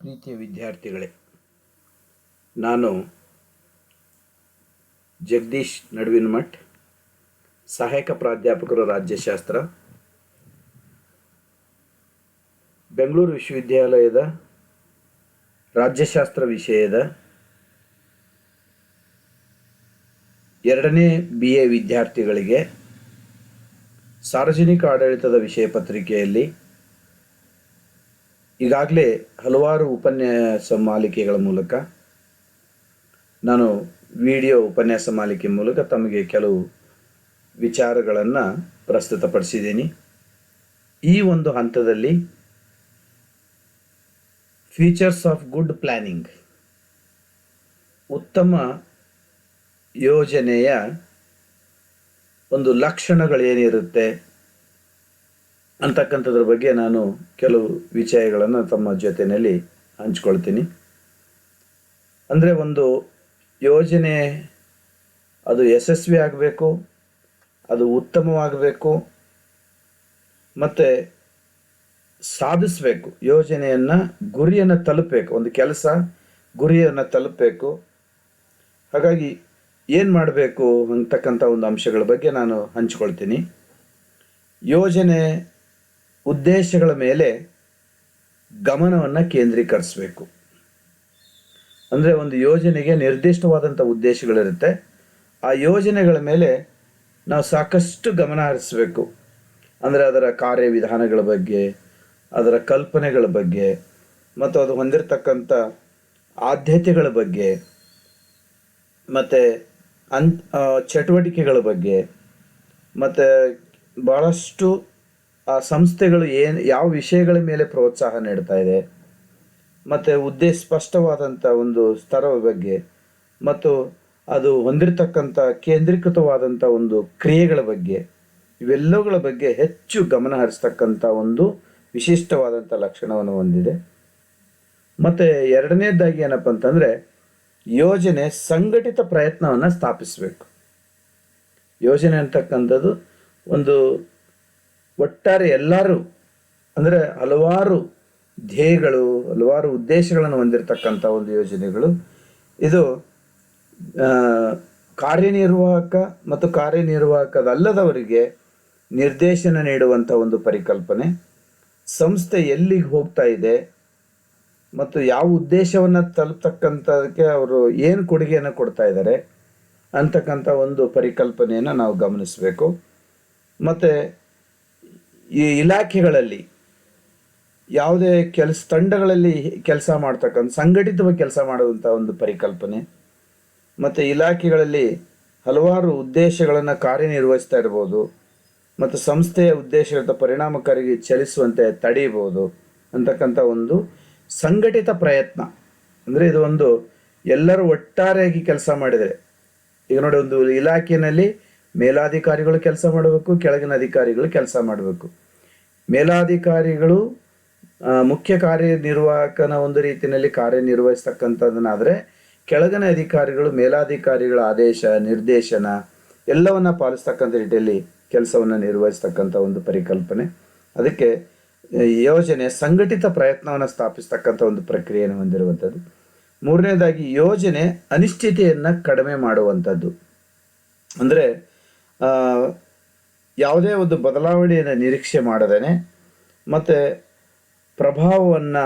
ಪ್ರೀತಿಯ ವಿದ್ಯಾರ್ಥಿಗಳೇ, ನಾನು ಜಗದೀಶ್ ನಡುವಿನಮಠ್, ಸಹಾಯಕ ಪ್ರಾಧ್ಯಾಪಕರು ರಾಜ್ಯಶಾಸ್ತ್ರ, ಬೆಂಗಳೂರು ವಿಶ್ವವಿದ್ಯಾಲಯದ ರಾಜ್ಯಶಾಸ್ತ್ರ ವಿಷಯದ 2ನೇ BA ವಿದ್ಯಾರ್ಥಿಗಳಿಗೆ ಸಾರ್ವಜನಿಕ ಆಡಳಿತದ ವಿಷಯ ಪತ್ರಿಕೆಯಲ್ಲಿ ಈಗಾಗಲೇ ಹಲವಾರು ಉಪನ್ಯಾಸ ಮಾಲಿಕೆಗಳ ಮೂಲಕ ನಾನು ವಿಡಿಯೋ ಉಪನ್ಯಾಸ ಮಾಲಿಕೆ ಮೂಲಕ ತಮಗೆ ಕೆಲವು ವಿಚಾರಗಳನ್ನು ಪ್ರಸ್ತುತಪಡಿಸಿದ್ದೀನಿ. ಈ ಒಂದು ಹಂತದಲ್ಲಿ ಫೀಚರ್ಸ್ ಆಫ್ ಗುಡ್ ಪ್ಲ್ಯಾನಿಂಗ್, ಉತ್ತಮ ಯೋಜನೆಯ ಒಂದು ಲಕ್ಷಣಗಳೇನಿರುತ್ತೆ ಅಂತಕ್ಕಂಥದ್ರ ಬಗ್ಗೆ ನಾನು ಕೆಲವು ವಿಷಯಗಳನ್ನು ತಮ್ಮ ಜೊತೆಯಲ್ಲಿ ಹಂಚ್ಕೊಳ್ತೀನಿ. ಅಂದರೆ ಒಂದು ಯೋಜನೆ ಅದು ಯಶಸ್ವಿ ಆಗಬೇಕು, ಅದು ಉತ್ತಮವಾಗಬೇಕು ಮತ್ತು ಸಾಧಿಸಬೇಕು. ಯೋಜನೆಯನ್ನು ಗುರಿಯನ್ನು ತಲುಪಬೇಕು, ಒಂದು ಕೆಲಸ ಗುರಿಯನ್ನು ತಲುಪಬೇಕು. ಹಾಗಾಗಿ ಏನು ಮಾಡಬೇಕು ಅಂತಕ್ಕಂಥ ಒಂದು ಅಂಶಗಳ ಬಗ್ಗೆ ನಾನು ಹಂಚ್ಕೊಳ್ತೀನಿ. ಯೋಜನೆ ಉದ್ದೇಶಗಳ ಮೇಲೆ ಗಮನವನ್ನು ಕೇಂದ್ರೀಕರಿಸಬೇಕು. ಅಂದರೆ ಒಂದು ಯೋಜನೆಗೆ ನಿರ್ದಿಷ್ಟವಾದಂಥ ಉದ್ದೇಶಗಳಿರುತ್ತೆ. ಆ ಯೋಜನೆಗಳ ಮೇಲೆ ನಾವು ಸಾಕಷ್ಟು ಗಮನ ಹರಿಸಬೇಕು. ಅಂದರೆ ಅದರ ಕಾರ್ಯವಿಧಾನಗಳ ಬಗ್ಗೆ, ಅದರ ಕಲ್ಪನೆಗಳ ಬಗ್ಗೆ, ಮತ್ತು ಅದು ಹೊಂದಿರತಕ್ಕಂಥ ಆದ್ಯತೆಗಳ ಬಗ್ಗೆ, ಮತ್ತು ಚಟುವಟಿಕೆಗಳ ಬಗ್ಗೆ, ಮತ್ತು ಭಾಳಷ್ಟು ಆ ಸಂಸ್ಥೆಗಳು ಯಾವ ವಿಷಯಗಳ ಮೇಲೆ ಪ್ರೋತ್ಸಾಹ ನೀಡ್ತಾ ಇದೆ, ಮತ್ತು ಸ್ಪಷ್ಟವಾದಂಥ ಒಂದು ಸ್ತರದ ಬಗ್ಗೆ, ಮತ್ತು ಅದು ಹೊಂದಿರತಕ್ಕಂಥ ಕೇಂದ್ರೀಕೃತವಾದಂಥ ಒಂದು ಕ್ರಿಯೆಗಳ ಬಗ್ಗೆ, ಇವೆಲ್ಲವುಗಳ ಬಗ್ಗೆ ಹೆಚ್ಚು ಗಮನ ಹರಿಸ್ತಕ್ಕಂಥ ಒಂದು ವಿಶಿಷ್ಟವಾದಂಥ ಲಕ್ಷಣವನ್ನು ಹೊಂದಿದೆ. ಮತ್ತು ಎರಡನೇದಾಗಿ ಏನಪ್ಪ ಅಂತಂದರೆ, ಯೋಜನೆ ಸಂಘಟಿತ ಪ್ರಯತ್ನವನ್ನು ಸ್ಥಾಪಿಸಬೇಕು. ಯೋಜನೆ ಅಂತಕ್ಕಂಥದ್ದು ಒಂದು ಒಟ್ಟಾರೆ ಎಲ್ಲರೂ, ಅಂದರೆ ಹಲವಾರು ಧ್ಯೇಯಗಳು, ಹಲವಾರು ಉದ್ದೇಶಗಳನ್ನು ಹೊಂದಿರತಕ್ಕಂಥ ಒಂದು ಯೋಜನೆಗಳು. ಇದು ಕಾರ್ಯನಿರ್ವಾಹಕ ಮತ್ತು ಕಾರ್ಯನಿರ್ವಾಹಕದಲ್ಲದವರಿಗೆ ನಿರ್ದೇಶನ ನೀಡುವಂಥ ಒಂದು ಪರಿಕಲ್ಪನೆ. ಸಂಸ್ಥೆ ಎಲ್ಲಿಗೆ ಹೋಗ್ತಾ ಇದೆ ಮತ್ತು ಯಾವ ಉದ್ದೇಶವನ್ನು ತಲುಪತಕ್ಕಂಥದಕ್ಕೆ ಅವರು ಏನು ಕೊಡುಗೆಯನ್ನು ಕೊಡ್ತಾ ಇದ್ದಾರೆ ಅಂತಕ್ಕಂಥ ಒಂದು ಪರಿಕಲ್ಪನೆಯನ್ನು ನಾವು ಗಮನಿಸಬೇಕು. ಮತ್ತು ಈ ಇಲಾಖೆಗಳಲ್ಲಿ ಯಾವುದೇ ತಂಡಗಳಲ್ಲಿ ಕೆಲಸ ಮಾಡ್ತಕ್ಕಂಥ, ಸಂಘಟಿತವಾಗಿ ಕೆಲಸ ಮಾಡುವಂಥ ಒಂದು ಪರಿಕಲ್ಪನೆ, ಮತ್ತು ಇಲಾಖೆಗಳಲ್ಲಿ ಹಲವಾರು ಉದ್ದೇಶಗಳನ್ನು ಕಾರ್ಯನಿರ್ವಹಿಸ್ತಾ ಇರ್ಬೋದು, ಮತ್ತು ಸಂಸ್ಥೆಯ ಉದ್ದೇಶಗಳ ಪರಿಣಾಮಕಾರಿ ಚಲಿಸುವಂತೆ ತಡೆಯಬಹುದು ಅಂತಕ್ಕಂಥ ಒಂದು ಸಂಘಟಿತ ಪ್ರಯತ್ನ. ಅಂದರೆ ಇದು ಒಂದು ಎಲ್ಲರೂ ಒಟ್ಟಾರೆಯಾಗಿ ಕೆಲಸ ಮಾಡಿದರೆ, ಈಗ ನೋಡಿ, ಒಂದು ಇಲಾಖೆಯಲ್ಲಿ ಮೇಲಾಧಿಕಾರಿಗಳು ಕೆಲಸ ಮಾಡಬೇಕು, ಕೆಳಗಿನ ಅಧಿಕಾರಿಗಳು ಕೆಲಸ ಮಾಡಬೇಕು. ಮೇಲಾಧಿಕಾರಿಗಳು ಮುಖ್ಯ ಕಾರ್ಯನಿರ್ವಾಹಕನ ಒಂದು ರೀತಿಯಲ್ಲಿ ಕಾರ್ಯನಿರ್ವಹಿಸ್ತಕ್ಕಂಥದ್ದನ್ನಾದರೆ, ಕೆಳಗಿನ ಅಧಿಕಾರಿಗಳು ಮೇಲಾಧಿಕಾರಿಗಳ ಆದೇಶ ನಿರ್ದೇಶನ ಎಲ್ಲವನ್ನು ಪಾಲಿಸ್ತಕ್ಕಂಥ ರೀತಿಯಲ್ಲಿ ಕೆಲಸವನ್ನು ನಿರ್ವಹಿಸ್ತಕ್ಕಂಥ ಒಂದು ಪರಿಕಲ್ಪನೆ. ಅದಕ್ಕೆ ಯೋಜನೆ ಸಂಘಟಿತ ಪ್ರಯತ್ನವನ್ನು ಸ್ಥಾಪಿಸ್ತಕ್ಕಂಥ ಒಂದು ಪ್ರಕ್ರಿಯೆಯನ್ನು ಹೊಂದಿರುವಂಥದ್ದು. ಮೂರನೇದಾಗಿ ಯೋಜನೆ ಅನಿಶ್ಚಿತೆಯನ್ನು ಕಡಿಮೆ ಮಾಡುವಂಥದ್ದು. ಅಂದರೆ ಯಾವುದೇ ಒಂದು ಬದಲಾವಣೆಯನ್ನು ನಿರೀಕ್ಷೆ ಮಾಡದೇನೆ ಮತ್ತು ಪ್ರಭಾವವನ್ನು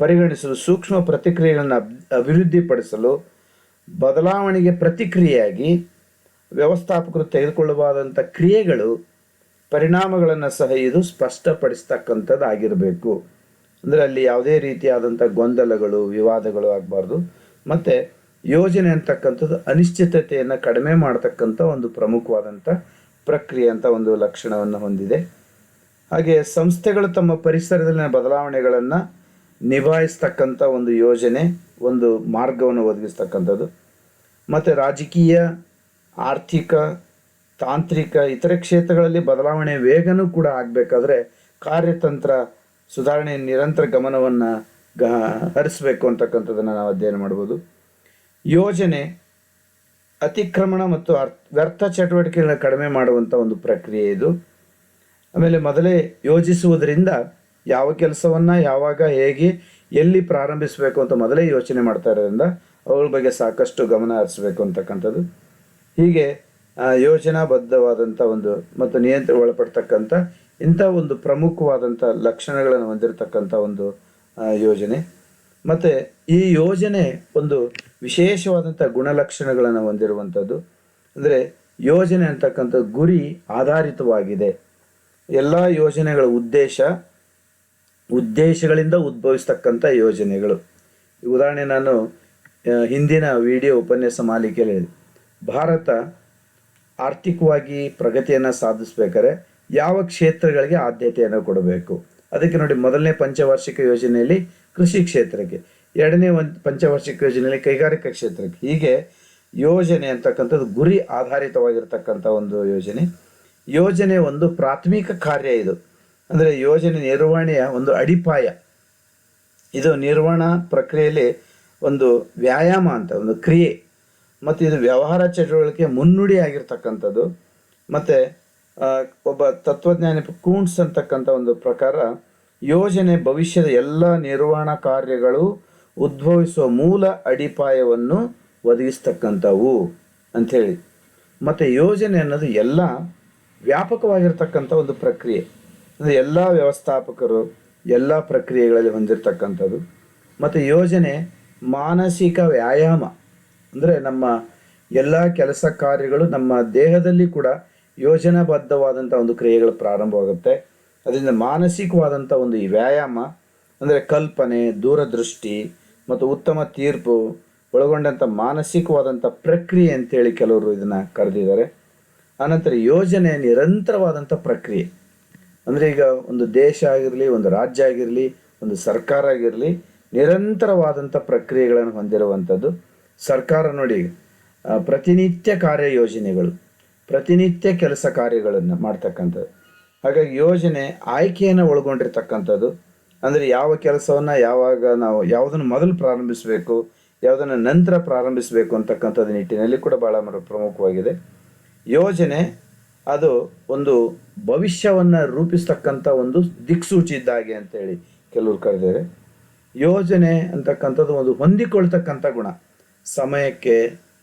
ಪರಿಗಣಿಸಲು, ಸೂಕ್ಷ್ಮ ಪ್ರತಿಕ್ರಿಯೆಗಳನ್ನು ಅಭಿವೃದ್ಧಿಪಡಿಸಲು, ಬದಲಾವಣೆಗೆ ಪ್ರತಿಕ್ರಿಯೆಯಾಗಿ ವ್ಯವಸ್ಥಾಪಕರು ತೆಗೆದುಕೊಳ್ಳಬಹುದಾದಂಥ ಕ್ರಿಯೆಗಳು, ಪರಿಣಾಮಗಳನ್ನು ಸಹ ಇದು ಸ್ಪಷ್ಟಪಡಿಸ್ತಕ್ಕಂಥದ್ದು ಆಗಿರಬೇಕು. ಅಂದರೆ ಅಲ್ಲಿ ಯಾವುದೇ ರೀತಿಯಾದಂಥ ಗೊಂದಲಗಳು, ವಿವಾದಗಳು ಆಗಬಾರ್ದು. ಮತ್ತು ಯೋಜನೆ ಅಂತಕ್ಕಂಥದ್ದು ಅನಿಶ್ಚಿತತೆಯನ್ನು ಕಡಿಮೆ ಮಾಡ್ತಕ್ಕಂಥ ಒಂದು ಪ್ರಮುಖವಾದಂಥ ಪ್ರಕ್ರಿಯೆ ಅಂತ ಒಂದು ಲಕ್ಷಣವನ್ನು ಹೊಂದಿದೆ. ಹಾಗೆ ಸಂಸ್ಥೆಗಳು ತಮ್ಮ ಪರಿಸರದಲ್ಲಿನ ಬದಲಾವಣೆಗಳನ್ನು ನಿಭಾಯಿಸ್ತಕ್ಕಂಥ ಒಂದು ಯೋಜನೆ ಒಂದು ಮಾರ್ಗವನ್ನು ಒದಗಿಸ್ತಕ್ಕಂಥದ್ದು. ಮತ್ತು ರಾಜಕೀಯ, ಆರ್ಥಿಕ, ತಾಂತ್ರಿಕ, ಇತರೆ ಕ್ಷೇತ್ರಗಳಲ್ಲಿ ಬದಲಾವಣೆ ವೇಗನೂ ಕೂಡ ಆಗಬೇಕಾದ್ರೆ ಕಾರ್ಯತಂತ್ರ ಸುಧಾರಣೆ ನಿರಂತರ ಗಮನವನ್ನು ಹರಿಸಬೇಕು ಅಂತಕ್ಕಂಥದ್ದನ್ನು ನಾವು ಅಧ್ಯಯನ ಮಾಡ್ಬೋದು. ಯೋಜನೆ ಅತಿಕ್ರಮಣ ಮತ್ತು ವ್ಯರ್ಥ ಚಟುವಟಿಕೆಗಳನ್ನು ಕಡಿಮೆ ಮಾಡುವಂಥ ಒಂದು ಪ್ರಕ್ರಿಯೆ ಇದು. ಆಮೇಲೆ ಮೊದಲೇ ಯೋಜಿಸುವುದರಿಂದ ಯಾವ ಕೆಲಸವನ್ನು ಯಾವಾಗ ಹೇಗೆ ಎಲ್ಲಿ ಪ್ರಾರಂಭಿಸಬೇಕು ಅಂತ ಮೊದಲೇ ಯೋಚನೆ ಮಾಡ್ತಾ ಇರೋದ್ರಿಂದ ಅವುಗಳ ಬಗ್ಗೆ ಸಾಕಷ್ಟು ಗಮನ ಹರಿಸಬೇಕು ಅಂತಕ್ಕಂಥದ್ದು. ಹೀಗೆ ಯೋಜನಾಬದ್ಧವಾದಂಥ ಒಂದು ಮತ್ತು ನಿಯಂತ್ರಣ ಒಳಪಡ್ತಕ್ಕಂಥ ಇಂಥ ಒಂದು ಪ್ರಮುಖವಾದಂಥ ಲಕ್ಷಣಗಳನ್ನು ಹೊಂದಿರತಕ್ಕಂಥ ಒಂದು ಯೋಜನೆ. ಮತ್ತು ಈ ಯೋಜನೆ ಒಂದು ವಿಶೇಷವಾದಂಥ ಗುಣಲಕ್ಷಣಗಳನ್ನು ಹೊಂದಿರುವಂಥದ್ದು. ಅಂದರೆ ಯೋಜನೆ ಅಂತಕ್ಕಂಥದ್ದು ಗುರಿ ಆಧಾರಿತವಾಗಿದೆ. ಎಲ್ಲ ಯೋಜನೆಗಳ ಉದ್ದೇಶಗಳಿಂದ ಉದ್ಭವಿಸ್ತಕ್ಕಂಥ ಯೋಜನೆಗಳು. ಉದಾಹರಣೆ ನಾನು ಹಿಂದಿನ ವಿಡಿಯೋ ಉಪನ್ಯಾಸ ಮಾಲಿಕೆಯಲ್ಲಿ ಹೇಳಿದೆ, ಭಾರತ ಆರ್ಥಿಕವಾಗಿ ಪ್ರಗತಿಯನ್ನು ಸಾಧಿಸಬೇಕಾದ್ರೆ ಯಾವ ಕ್ಷೇತ್ರಗಳಿಗೆ ಆದ್ಯತೆಯನ್ನು ಕೊಡಬೇಕು. ಅದಕ್ಕೆ ನೋಡಿ, ಮೊದಲನೇ ಪಂಚವಾರ್ಷಿಕ ಯೋಜನೆಯಲ್ಲಿ ಕೃಷಿ ಕ್ಷೇತ್ರಕ್ಕೆ, ಎರಡನೇ ಪಂಚವಾರ್ಷಿಕ ಯೋಜನೆಯಲ್ಲಿ ಕೈಗಾರಿಕಾ ಕ್ಷೇತ್ರಕ್ಕೆ. ಹೀಗೆ ಯೋಜನೆ ಅಂತಕ್ಕಂಥದ್ದು ಗುರಿ ಆಧಾರಿತವಾಗಿರ್ತಕ್ಕಂಥ ಒಂದು ಯೋಜನೆ. ಯೋಜನೆ ಒಂದು ಪ್ರಾಥಮಿಕ ಕಾರ್ಯ. ಇದು ಅಂದರೆ ಯೋಜನೆ ನಿರ್ವಹಣೆಯ ಒಂದು ಅಡಿಪಾಯ. ಇದು ನಿರ್ವಹಣಾ ಪ್ರಕ್ರಿಯೆಯಲ್ಲಿ ಒಂದು ವ್ಯಾಯಾಮ ಅಂತ ಒಂದು ಕ್ರಿಯೆ, ಮತ್ತು ಇದು ವ್ಯವಹಾರ ಚಟುವಟಿಕೆ ಮುನ್ನುಡಿ ಆಗಿರ್ತಕ್ಕಂಥದ್ದು. ಮತ್ತು ಒಬ್ಬ ತತ್ವಜ್ಞಾನಿ ಕೂನ್ಸ್ ಅಂತಕ್ಕಂಥ ಒಂದು ಪ್ರಕಾರ ಯೋಜನೆ ಭವಿಷ್ಯದ ಎಲ್ಲ ನಿರ್ವಹಣಾ ಕಾರ್ಯಗಳು ಉದ್ಭವಿಸುವ ಮೂಲ ಅಡಿಪಾಯವನ್ನು ಒದಗಿಸ್ತಕ್ಕಂಥವು ಅಂಥೇಳಿ. ಮತ್ತು ಯೋಜನೆ ಅನ್ನೋದು ಎಲ್ಲ ವ್ಯಾಪಕವಾಗಿರ್ತಕ್ಕಂಥ ಒಂದು ಪ್ರಕ್ರಿಯೆ. ಅಂದರೆ ಎಲ್ಲ ವ್ಯವಸ್ಥಾಪಕರು ಎಲ್ಲ ಪ್ರಕ್ರಿಯೆಗಳಲ್ಲಿ ಹೊಂದಿರತಕ್ಕಂಥದ್ದು. ಮತ್ತು ಯೋಜನೆ ಮಾನಸಿಕ ವ್ಯಾಯಾಮ. ಅಂದರೆ ನಮ್ಮ ಎಲ್ಲ ಕೆಲಸ ಕಾರ್ಯಗಳು ನಮ್ಮ ದೇಹದಲ್ಲಿ ಕೂಡ ಯೋಜನಾಬದ್ಧವಾದಂಥ ಒಂದು ಕ್ರಿಯೆಗಳು ಪ್ರಾರಂಭವಾಗುತ್ತೆ. ಅದರಿಂದ ಮಾನಸಿಕವಾದಂಥ ಒಂದು ಈ ವ್ಯಾಯಾಮ ಅಂದರೆ ಕಲ್ಪನೆ, ದೂರದೃಷ್ಟಿ ಮತ್ತು ಉತ್ತಮ ತೀರ್ಪು ಒಳಗೊಂಡಂಥ ಮಾನಸಿಕವಾದಂಥ ಪ್ರಕ್ರಿಯೆ ಅಂತೇಳಿ ಕೆಲವರು ಇದನ್ನು ಕರೆದಿದ್ದಾರೆ. ಆನಂತರ ಯೋಜನೆ ನಿರಂತರವಾದಂಥ ಪ್ರಕ್ರಿಯೆ. ಅಂದರೆ ಈಗ ಒಂದು ದೇಶ ಆಗಿರಲಿ, ಒಂದು ರಾಜ್ಯ ಆಗಿರಲಿ, ಒಂದು ಸರ್ಕಾರ ಆಗಿರಲಿ, ನಿರಂತರವಾದಂಥ ಪ್ರಕ್ರಿಯೆಗಳನ್ನು ಹೊಂದಿರುವಂಥದ್ದು. ಸರ್ಕಾರ ನೋಡಿ, ಪ್ರತಿನಿತ್ಯ ಕಾರ್ಯ ಯೋಜನೆಗಳು, ಪ್ರತಿನಿತ್ಯ ಕೆಲಸ ಕಾರ್ಯಗಳನ್ನು ಮಾಡ್ತಕ್ಕಂಥದ್ದು. ಹಾಗಾಗಿ ಯೋಜನೆ ಆಯ್ಕೆಯನ್ನು ಒಳಗೊಂಡಿರ್ತಕ್ಕಂಥದ್ದು. ಅಂದರೆ ಯಾವ ಕೆಲಸವನ್ನು ಯಾವಾಗ ನಾವು ಯಾವುದನ್ನು ಮೊದಲು ಪ್ರಾರಂಭಿಸಬೇಕು, ಯಾವುದನ್ನು ನಂತರ ಪ್ರಾರಂಭಿಸಬೇಕು ಅಂತಕ್ಕಂಥದ್ದು ನಿಟ್ಟಿನಲ್ಲಿ ಕೂಡ ಭಾಳ ಪ್ರಮುಖವಾಗಿದೆ. ಯೋಜನೆ ಅದು ಒಂದು ಭವಿಷ್ಯವನ್ನು ರೂಪಿಸ್ತಕ್ಕಂಥ ಒಂದು ದಿಕ್ಸೂಚಿ ಇದ್ದಾಗೆ ಅಂತೇಳಿ ಕೆಲವರು ಕರೆದಿದ್ದಾರೆ. ಯೋಜನೆ ಅಂತಕ್ಕಂಥದ್ದು ಒಂದು ಹೊಂದಿಕೊಳ್ತಕ್ಕಂಥ ಗುಣ. ಸಮಯಕ್ಕೆ,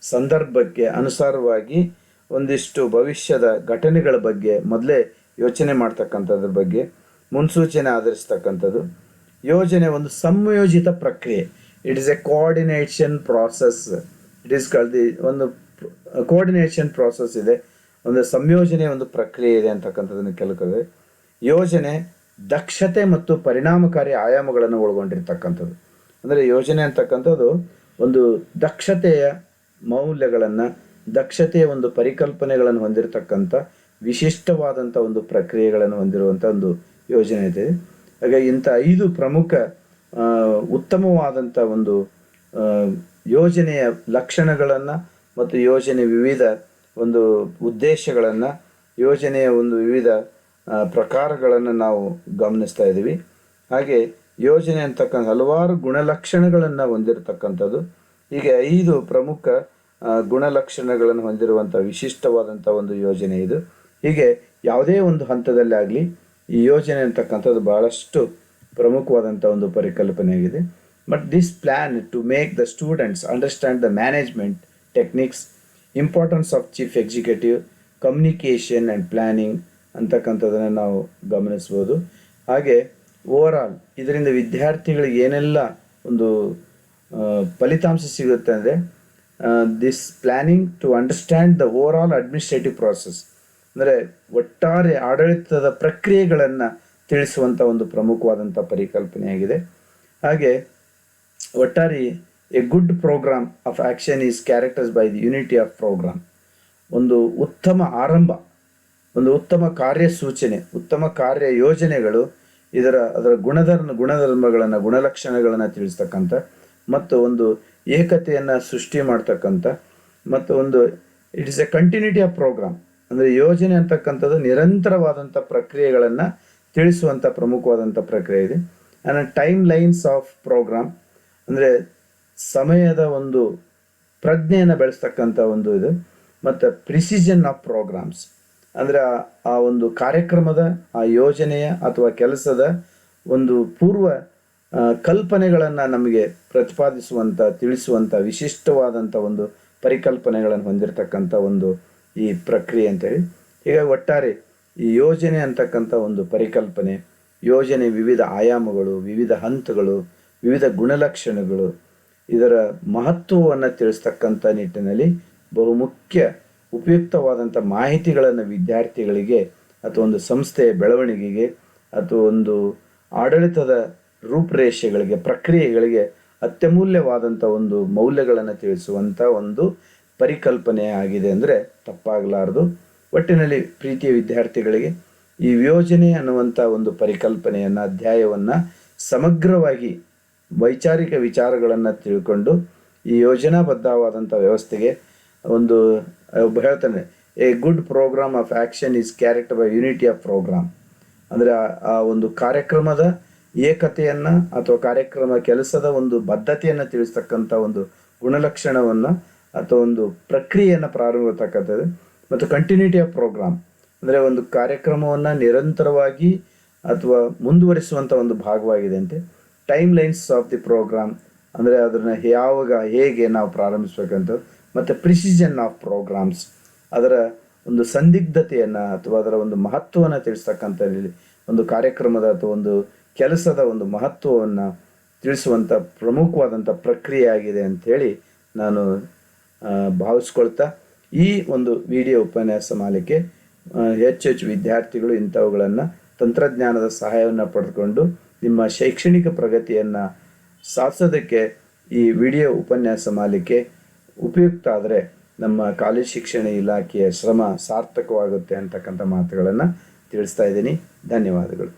ಸಂದರ್ಭಕ್ಕೆ ಅನುಸಾರವಾಗಿ ಒಂದಿಷ್ಟು ಭವಿಷ್ಯದ ಘಟನೆಗಳ ಬಗ್ಗೆ ಮೊದಲೇ ಯೋಚನೆ ಮಾಡ್ತಕ್ಕಂಥದ್ರ ಬಗ್ಗೆ ಮುನ್ಸೂಚನೆ ಆಧರಿಸ್ತಕ್ಕಂಥದ್ದು. ಯೋಜನೆ ಒಂದು ಸಂಯೋಜಿತ ಪ್ರಕ್ರಿಯೆ. It is A coordination process. It is ಒಂದು ಕೋಆರ್ಡಿನೇಷನ್ ಪ್ರಾಸೆಸ್ ಇದೆ, ಒಂದು ಸಂಯೋಜನೆ ಒಂದು ಪ್ರಕ್ರಿಯೆ ಇದೆ ಅಂತಕ್ಕಂಥದ್ದನ್ನು ಕೆಲಕದೆ. ಯೋಜನೆ ದಕ್ಷತೆ ಮತ್ತು ಪರಿಣಾಮಕಾರಿ ಆಯಾಮಗಳನ್ನು ಒಳಗೊಂಡಿರ್ತಕ್ಕಂಥದ್ದು. ಅಂದರೆ ಯೋಜನೆ ಅಂತಕ್ಕಂಥದ್ದು ಒಂದು ದಕ್ಷತೆಯ ಮೌಲ್ಯಗಳನ್ನು, ದಕ್ಷತೆಯ ಒಂದು ಪರಿಕಲ್ಪನೆಗಳನ್ನು ಹೊಂದಿರತಕ್ಕಂಥ ವಿಶಿಷ್ಟವಾದಂಥ ಒಂದು ಪ್ರಕ್ರಿಯೆಗಳನ್ನು ಹೊಂದಿರುವಂಥ ಒಂದು ಯೋಜನೆ ಇದೆ. ಹಾಗಾಗಿ ಇಂಥ 5 ಪ್ರಮುಖ ಉತ್ತಮವಾದಂಥ ಒಂದು ಯೋಜನೆಯ ಲಕ್ಷಣಗಳನ್ನು ಮತ್ತು ಯೋಜನೆ ವಿವಿಧ ಒಂದು ಉದ್ದೇಶಗಳನ್ನು, ಯೋಜನೆಯ ಒಂದು ವಿವಿಧ ಪ್ರಕಾರಗಳನ್ನು ನಾವು ಗಮನಿಸ್ತಾ ಇದ್ದೀವಿ. ಹಾಗೆ ಯೋಜನೆ ಅಂತಕ್ಕಂಥ ಹಲವಾರು ಗುಣಲಕ್ಷಣಗಳನ್ನು ಹೊಂದಿರತಕ್ಕಂಥದ್ದು. ಹೀಗೆ 5 ಪ್ರಮುಖ ಗುಣಲಕ್ಷಣಗಳನ್ನು ಹೊಂದಿರುವಂಥ ವಿಶಿಷ್ಟವಾದಂಥ ಒಂದು ಯೋಜನೆ ಇದು. ಹೀಗೆ ಯಾವುದೇ ಒಂದು ಹಂತದಲ್ಲಿ ಆಗಲಿ ಈ ಯೋಜನೆ ಅಂತಕ್ಕಂಥದ್ದು ಭಾಳಷ್ಟು ಪ್ರಮುಖವಾದಂಥ ಒಂದು ಪರಿಕಲ್ಪನೆಯಾಗಿದೆ. But this plan to make the students understand the management techniques, importance of chief executive, communication and planning ಅಂತಕ್ಕಂಥದ್ದನ್ನು ನಾವು ಗಮನಿಸ್ಬೋದು. ಹಾಗೆ ಓವರಾಲ್ ಇದರಿಂದ ವಿದ್ಯಾರ್ಥಿಗಳಿಗೆ ಏನೆಲ್ಲ ಒಂದು ಫಲಿತಾಂಶ ಸಿಗುತ್ತೆ ಅಂದರೆ, this planning to understand the overall administrative process, ಅಂದರೆ ಒಟ್ಟಾರೆ ಆಡಳಿತದ ಪ್ರಕ್ರಿಯೆಗಳನ್ನು ತಿಳಿಸುವಂಥ ಒಂದು ಪ್ರಮುಖವಾದಂಥ ಪರಿಕಲ್ಪನೆಯಾಗಿದೆ. ಹಾಗೆ ಒಟ್ಟಾರೆ a good programme of action is characters by the unity of programme. ಒಂದು ಉತ್ತಮ ಆರಂಭ, ಒಂದು ಉತ್ತಮ ಕಾರ್ಯಸೂಚನೆ, ಉತ್ತಮ ಕಾರ್ಯ ಯೋಜನೆಗಳು ಅದರ ಗುಣಧರ್ಮಗಳನ್ನು, ಗುಣಲಕ್ಷಣಗಳನ್ನು ತಿಳಿಸ್ತಕ್ಕಂಥ ಮತ್ತು ಒಂದು ಏಕತೆಯನ್ನು ಸೃಷ್ಟಿ ಮಾಡ್ತಕ್ಕಂಥ ಮತ್ತು ಒಂದು it is a continuity of programme. ಅಂದರೆ ಯೋಜನೆ ಅಂತಕ್ಕಂಥದ್ದು ನಿರಂತರವಾದಂಥ ಪ್ರಕ್ರಿಯೆಗಳನ್ನು ತಿಳಿಸುವಂಥ ಪ್ರಮುಖವಾದಂಥ ಪ್ರಕ್ರಿಯೆ ಇದೆ. And timelines of programme ಅಂದರೆ ಸಮಯದ ಒಂದು ಪ್ರಜ್ಞೆಯನ್ನು ಬೆಳೆಸ್ತಕ್ಕಂಥ ಒಂದು ಇದು. ಮತ್ತು ಪ್ರಿಸಿಷನ್ ಆಫ್ ಪ್ರೋಗ್ರಾಮ್ಸ್ ಅಂದರೆ ಆ ಒಂದು ಕಾರ್ಯಕ್ರಮದ, ಆ ಯೋಜನೆಯ ಅಥವಾ ಕೆಲಸದ ಒಂದು ಪೂರ್ವ ಕಲ್ಪನೆಗಳನ್ನು ನಮಗೆ ಪ್ರತಿಪಾದಿಸುವಂಥ ತಿಳಿಸುವಂಥ ವಿಶಿಷ್ಟವಾದಂಥ ಒಂದು ಪರಿಕಲ್ಪನೆಗಳನ್ನು ಹೊಂದಿರತಕ್ಕಂಥ ಒಂದು ಈ ಪ್ರಕ್ರಿಯೆ ಅಂತೇಳಿ. ಹೀಗಾಗಿ ಒಟ್ಟಾರೆ ಈ ಯೋಜನೆ ಅಂತಕ್ಕಂಥ ಒಂದು ಪರಿಕಲ್ಪನೆ, ಯೋಜನೆ ವಿವಿಧ ಆಯಾಮಗಳು, ವಿವಿಧ ಹಂತಗಳು, ವಿವಿಧ ಗುಣಲಕ್ಷಣಗಳು, ಇದರ ಮಹತ್ವವನ್ನು ತಿಳಿಸ್ತಕ್ಕಂಥ ನಿಟ್ಟಿನಲ್ಲಿ ಬಹುಮುಖ್ಯ ಉಪಯುಕ್ತವಾದಂಥ ಮಾಹಿತಿಗಳನ್ನು ವಿದ್ಯಾರ್ಥಿಗಳಿಗೆ ಅಥವಾ ಒಂದು ಸಂಸ್ಥೆಯ ಬೆಳವಣಿಗೆಗೆ ಅಥವಾ ಒಂದು ಆಡಳಿತದ ರೂಪರೇಷೆಗಳಿಗೆ, ಪ್ರಕ್ರಿಯೆಗಳಿಗೆ ಅತ್ಯಮೂಲ್ಯವಾದಂಥ ಒಂದು ಮೌಲ್ಯಗಳನ್ನು ತಿಳಿಸುವಂಥ ಒಂದು ಪರಿಕಲ್ಪನೆ ಆಗಿದೆ ಅಂದರೆ ತಪ್ಪಾಗಲಾರದು. ಒಟ್ಟಿನಲ್ಲಿ ಪ್ರೀತಿಯ ವಿದ್ಯಾರ್ಥಿಗಳಿಗೆ ಈ ಯೋಜನೆ ಅನ್ನುವಂಥ ಒಂದು ಪರಿಕಲ್ಪನೆಯನ್ನು, ಅಧ್ಯಾಯವನ್ನು ಸಮಗ್ರವಾಗಿ ವೈಚಾರಿಕ ವಿಚಾರಗಳನ್ನು ತಿಳ್ಕೊಂಡು ಈ ಯೋಜನಾಬದ್ಧವಾದಂಥ ವ್ಯವಸ್ಥೆಗೆ ಒಂದು ಒಬ್ಬ ಹೇಳ್ತಾನೆ, a good programme of action is character by unity of programme. ಅಂದರೆ ಆ ಒಂದು ಕಾರ್ಯಕ್ರಮದ ಏಕತೆಯನ್ನು ಅಥವಾ ಕಾರ್ಯಕ್ರಮ ಕೆಲಸದ ಒಂದು ಬದ್ಧತೆಯನ್ನು ತಿಳಿಸ್ತಕ್ಕಂಥ ಒಂದು ಗುಣಲಕ್ಷಣವನ್ನು ಅಥವಾ ಒಂದು ಪ್ರಕ್ರಿಯೆಯನ್ನು ಪ್ರಾರಂಭಿಸತಕ್ಕಂಥದ್ದು. ಮತ್ತು ಕಂಟಿನ್ಯೂಟಿ ಆಫ್ ಪ್ರೋಗ್ರಾಮ್ ಅಂದರೆ ಒಂದು ಕಾರ್ಯಕ್ರಮವನ್ನು ನಿರಂತರವಾಗಿ ಅಥವಾ ಮುಂದುವರಿಸುವಂಥ ಒಂದು ಭಾಗವಾಗಿದೆ ಅಂತೆ. Timelines of the programme ಅಂದರೆ ಅದನ್ನು ಯಾವಾಗ ಹೇಗೆ ನಾವು ಪ್ರಾರಂಭಿಸಬೇಕಂತ. ಮತ್ತು ಪ್ರಿಸಿಷನ್ ಆಫ್ ಪ್ರೋಗ್ರಾಮ್ಸ್ ಅದರ ಒಂದು ಸಂದಿಗ್ಧತೆಯನ್ನು ಅಥವಾ ಅದರ ಒಂದು ಮಹತ್ವವನ್ನು ತಿಳಿಸ್ತಕ್ಕಂಥ ಒಂದು ಕಾರ್ಯಕ್ರಮದ ಅಥವಾ ಒಂದು ಕೆಲಸದ ಒಂದು ಮಹತ್ವವನ್ನು ತಿಳಿಸುವಂಥ ಪ್ರಮುಖವಾದಂಥ ಪ್ರಕ್ರಿಯೆ ಆಗಿದೆ ಅಂಥೇಳಿ ನಾನು ಭಾವಿಸ್ಕೊಳ್ತಾ ಈ ಒಂದು ವಿಡಿಯೋ ಉಪನ್ಯಾಸ ಮಾಲಿಕೆ ಹೆಚ್ಚು ವಿದ್ಯಾರ್ಥಿಗಳು ಇಂಥವುಗಳನ್ನು ತಂತ್ರಜ್ಞಾನದ ಸಹಾಯವನ್ನು ಪಡೆದುಕೊಂಡು ನಿಮ್ಮ ಶೈಕ್ಷಣಿಕ ಪ್ರಗತಿಯನ್ನು ಸಾಧಿಸೋದಕ್ಕೆ ಈ ವಿಡಿಯೋ ಉಪನ್ಯಾಸ ಮಾಲಿಕೆ ಉಪಯುಕ್ತ ಆದರೆ ನಮ್ಮ ಕಾಲೇಜು ಶಿಕ್ಷಣ ಇಲಾಖೆಯ ಶ್ರಮ ಸಾರ್ಥಕವಾಗುತ್ತೆ ಅಂತಕ್ಕಂಥ ಮಾತುಗಳನ್ನು ತಿಳಿಸ್ತಾ ಇದ್ದೀನಿ. ಧನ್ಯವಾದಗಳು.